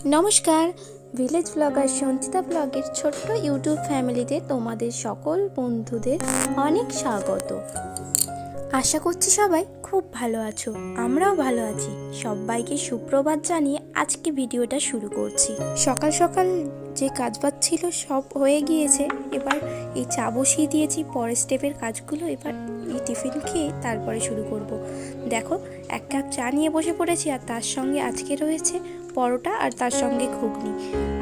নমস্কার, village blogger Sanchita ব্লগের ছোট্ট ইউটিউব ফ্যামিলিতে তোমাদের সকল বন্ধুদের অনেক স্বাগত। আশা করছি সবাই খুব ভালো আছো, আমরাও ভালো আছি। সবাইকে সুপ্রভাত জানিয়ে আজকে ভিডিওটা শুরু করছি। সকাল সকাল যে কাজবাজ ছিল সব হয়ে গিয়েছে, এবার এই চা বসিয়ে দিয়েছি। পরের স্টেপের কাজগুলো এবার এই টিফিন খেয়ে তারপরে শুরু করব। দেখো, এক কাপ চা নিয়ে বসে পড়েছি, আর তার সঙ্গে আজকে রয়েছে পরোটা আর তার সঙ্গে ঘুগনি।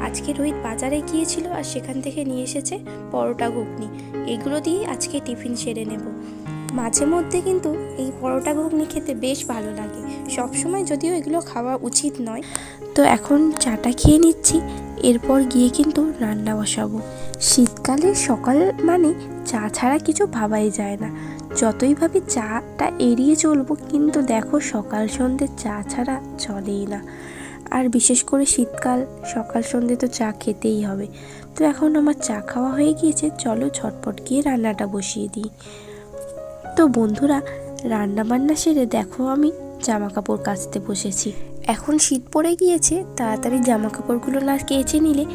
আজকে রোহিত বাজারে গিয়েছিল আর সেখান থেকে নিয়ে এসেছে পরোটা ঘুগনি। এগুলো দিয়ে আজকে টিফিন সেরে নেব। মাঝে মধ্যে কিন্তু এই পরোটা ঘুগনি খেতে বেশ ভালো লাগে, সবসময় যদিও এগুলো খাওয়া উচিত নয়। তো এখন চাটা খেয়ে নিচ্ছি, এরপর গিয়ে কিন্তু রান্না বসাবো। শীতকালের সকাল মানে চা ছাড়া কিছু ভাবাই যায় না। যতই ভাবি চাটা এড়িয়ে চলবো, কিন্তু দেখো সকাল সন্ধ্যে চা ছাড়া চলেই না। আর বিশেষ করে শীতকাল, সকাল সন্ধ্যে তো চা খেতেই হবে। তো এখন আমার চা খাওয়া হয়ে গিয়েছে, চলো ঝটপট গিয়ে রান্নাটা বসিয়ে দিই। তো বন্ধুরা, রান্না বান্না সেরে দেখো আমি জামা কাপড় কাচতে বসেছি। এখন শীত পড়ে গিয়েছে, তাড়াতাড়ি জামা কাপড়গুলো না কেচে নিলে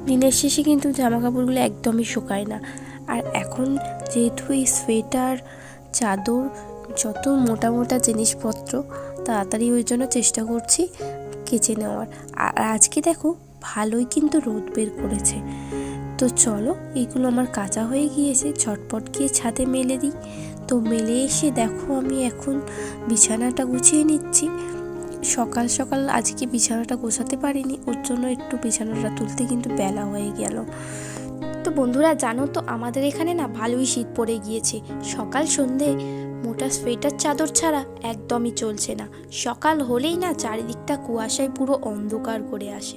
দিনের শেষে কিন্তু জামা কাপড়গুলো একদমই শুকায় না। আর এখন যেহেতু এই সোয়েটার, চাদর, যত মোটা মোটা জিনিসপত্র, তাড়াতাড়ি ওই জন্য চেষ্টা করছি কেচে নেওয়ার। আর আজকে দেখো ভালোই কিন্তু রোদ বের করেছে। তো চলো, এইগুলো আমার কাঁচা হয়ে গিয়েছে, ঝটপট গিয়ে ছাদে মেলে দিই। তো মেলে এসে দেখো আমি এখন বিছানাটা গুছিয়ে নিচ্ছি। সকাল সকাল আজকে বিছানাটা গোছাতে পারিনি, ওর জন্য একটু বিছানাটা তুলতে কিন্তু বেলা হয়ে গেল। তো বন্ধুরা, জানো তো আমাদের এখানে না ভালোই শীত পড়ে গিয়েছে। সকাল সন্ধে মোটা সোয়েটার চাদর ছাড়া একদমই চলছে না। সকাল হলেই না চারিদিকটা কুয়াশায় পুরো অন্ধকার করে আসে।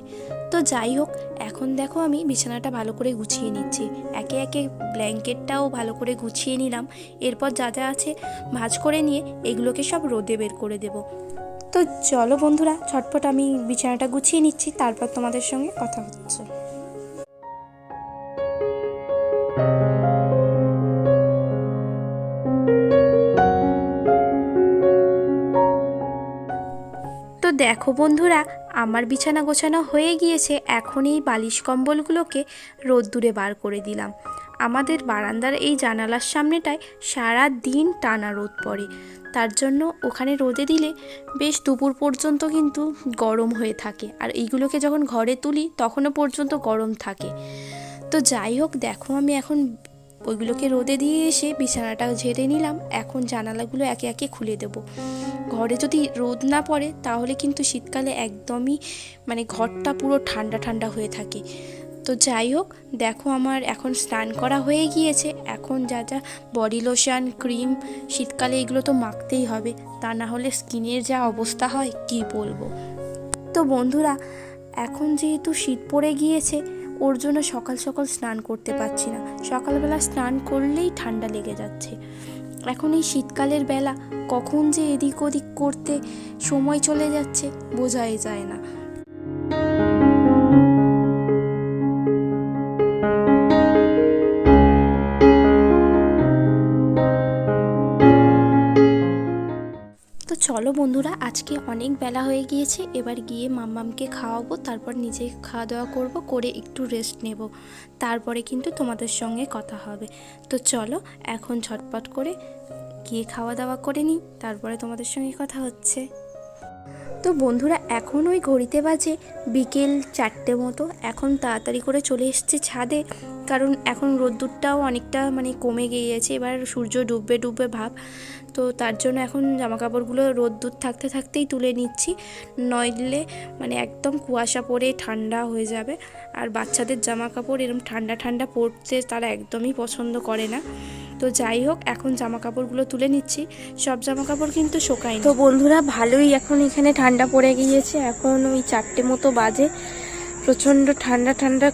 তো যাই হোক, এখন দেখো আমি বিছানাটা ভালো করে গুছিয়ে নিচ্ছি। একে একে ব্ল্যাঙ্কেটটাও ভালো করে গুছিয়ে নিলাম। এরপর যা যা আছে ভাঁজ করে নিয়ে এগুলোকে সব রোদে বের করে দেব। তো চলো বন্ধুরা, ঝটপট আমি বিছানাটা গুছিয়ে নিচ্ছি, তারপর তোমাদের সঙ্গে কথা হচ্ছে। তো দেখো বন্ধুরা, আমার বিছানা গোছানো হয়ে গিয়েছে। এখন এই বালিশ কম্বলগুলোকে রোদ্দুরে বার করে দিলাম। আমাদের বারান্দার এই জানালার সামনেটায় সারা দিন টানা রোদ পড়ে, তার জন্য ওখানে রোদে দিলে বেশ দুপুর পর্যন্ত কিন্তু গরম হয়ে থাকে। আর এইগুলোকে যখন ঘরে তুলি তখনও পর্যন্ত গরম থাকে। তো যাই হোক, দেখো আমি এখন ওইগুলোকে রোদে দিয়ে এসে বিছানাটা ঝেড়ে নিলাম। এখন জানালাগুলো একে একে খুলে দেব। ঘরে যদি রোদ না পড়ে তাহলে কিন্তু শীতকালে একদমই ঘরটা পুরো ঠান্ডা ঠান্ডা হয়ে থাকে। তো যাই হোক, দেখো আমার এখন স্নান করা হয়ে গিয়েছে। এখন যা যা বডি লোশন, ক্রিম, শীতকালে এগুলো তো মাখতেই হবে, তা না হলে স্কিনের যা অবস্থা হয় কি বলবো। তো বন্ধুরা, এখন যেহেতু শীত পড়ে গিয়েছে, ওর জন্য সকাল সকাল স্নান করতে পারছি না। সকালবেলা স্নান করলেই ঠান্ডা লেগে যাচ্ছে। এখন এই শীতকালের বেলা কখন যে এদিক ওদিক করতে সময় চলে যাচ্ছে বোঝাই যায় না। তো চলো বন্ধুরা, আজকে অনেক বেলা হয়ে গিয়েছে, এবার গিয়ে মাম্মামকে খাওয়াবো, তারপর নিজে খাওয়া দাওয়া করবো, করে একটু রেস্ট নেব, তারপরে কিন্তু তোমাদের সঙ্গে কথা হবে। তো চলো এখন ঝটপট করে গিয়ে খাওয়া দাওয়া করে নিই, তারপরে তোমাদের সঙ্গে কথা হচ্ছে। তো বন্ধুরা, এখন ওই ঘড়িতে বাজে বিকেল 4টে মতো। এখন তাড়াতাড়ি করে চলে এসেছে ছাদে, কারণ এখন রোদ্দুরটাও অনেকটা কমে গিয়েছে, এবার সূর্য ডুববে ডুববে ভাব। তো তার জন্য এখন জামাকাপড়গুলো রোদ্দুর থাকতে থাকতেই তুলে নিচ্ছি, নইলে একদম কুয়াশা পড়ে ঠান্ডা হয়ে যাবে। আর বাচ্চাদের জামাকাপড় এরকম ঠান্ডা ঠান্ডা পরতে তারা একদমই পছন্দ করে না। তো যাই হোক, এখন জামা কাপড়গুলো তুলে নিচ্ছি। সব জামা কাপড় কিন্তু শোকায়নি। তো বন্ধুরা, ভালোই এখন এখানে ঠান্ডা পড়ে গিয়েছে। এখন ওই 4টে মতো বাজে, প্রচণ্ড ঠান্ডা ঠান্ডা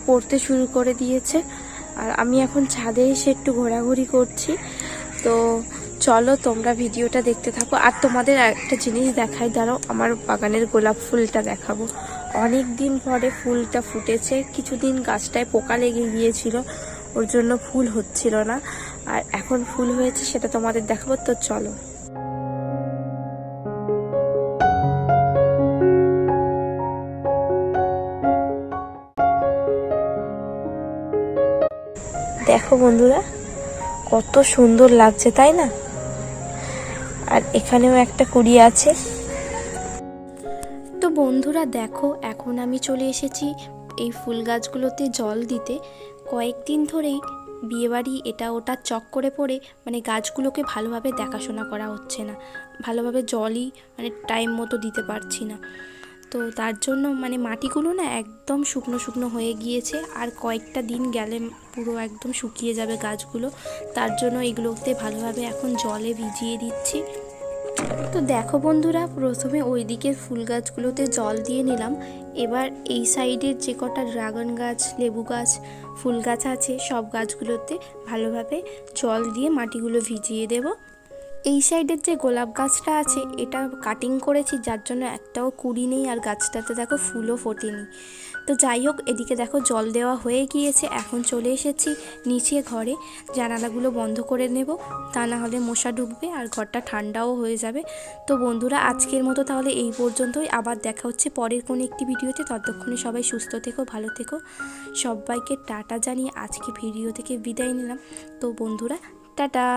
পড়তে শুরু করে দিয়েছে। আর আমি এখন ছাদে এসে একটু ঘোরাঘুরি করছি। তো চলো তোমরা ভিডিওটা দেখতে থাকো। আর তোমাদের একটা জিনিস দেখাই, দাঁড়াও, আমার বাগানের গোলাপ ফুলটা দেখাবো। অনেক দিন পরে ফুলটা ফুটেছে। কিছুদিন গাছটায় পোকা লেগে গিয়েছিল, ওর জন্য ফুল হচ্ছিল না, আর এখন ফুল হয়েছে, সেটা তোমাদের দেখাবো। তো চলো। দেখো বন্ধুরা, কত সুন্দর লাগছে তাই না? আর এখানেও একটা কুড়ি আছে। তো বন্ধুরা দেখো, এখন আমি চলে এসেছি এই ফুল গাছগুলোতে জল দিতে। কয়েকদিন ধরেই বিয়েবাড়ি এটা ওটা চক করে পড়ে মানে গাছগুলোকে ভালোভাবে দেখাশোনা করা হচ্ছে না, ভালোভাবে জলই মানে টাইম মতো দিতে পারছি না। তো তার জন্য মানে মাটিগুলো না একদম শুকনো শুকনো হয়ে গিয়েছে, আর কয়েকটা দিন গেলে পুরো একদম শুকিয়ে যাবে গাছগুলো। তার জন্য এগুলোতে ভালোভাবে এখন জলে ভিজিয়ে দিচ্ছি। তো দেখো বন্ধুরা, প্রথমে ওই দিকের ফুল গাছগুলোতে জল দিয়ে নিলাম। এবার এই সাইডের যে কটা ড্রাগন গাছ, লেবু গাছ, ফুল গাছ আছে সব গাছগুলোতে ভালোভাবে জল দিয়ে মাটিগুলো ভিজিয়ে দেব। এই সাইডের যে গোলাপ গাছটা আছে এটা কাটিং করেছি, যার জন্য একটাও কুড়ি নেই, আর গাছটাতে দেখো ফুলও ফোটেনি। তো যাই হোক, এদিকে দেখো জল দেওয়া হয়ে গিয়েছে। এখন চলে এসেছি নিচে ঘরে, জানালাগুলো বন্ধ করে নেব, তা না হলে মশা ঢুকবে আর ঘরটা ঠান্ডাও হয়ে যাবে। তো বন্ধুরা, আজকের মতো তাহলে এই পর্যন্তই। আবার দেখা হচ্ছে পরের কোনো একটি ভিডিওতে। ততক্ষণে সবাই সুস্থ থেকো, ভালো থেকো। সবাইকে টাটা জানিয়ে আজকে ভিডিও থেকে বিদায় নিলাম। তো বন্ধুরা, টাটা।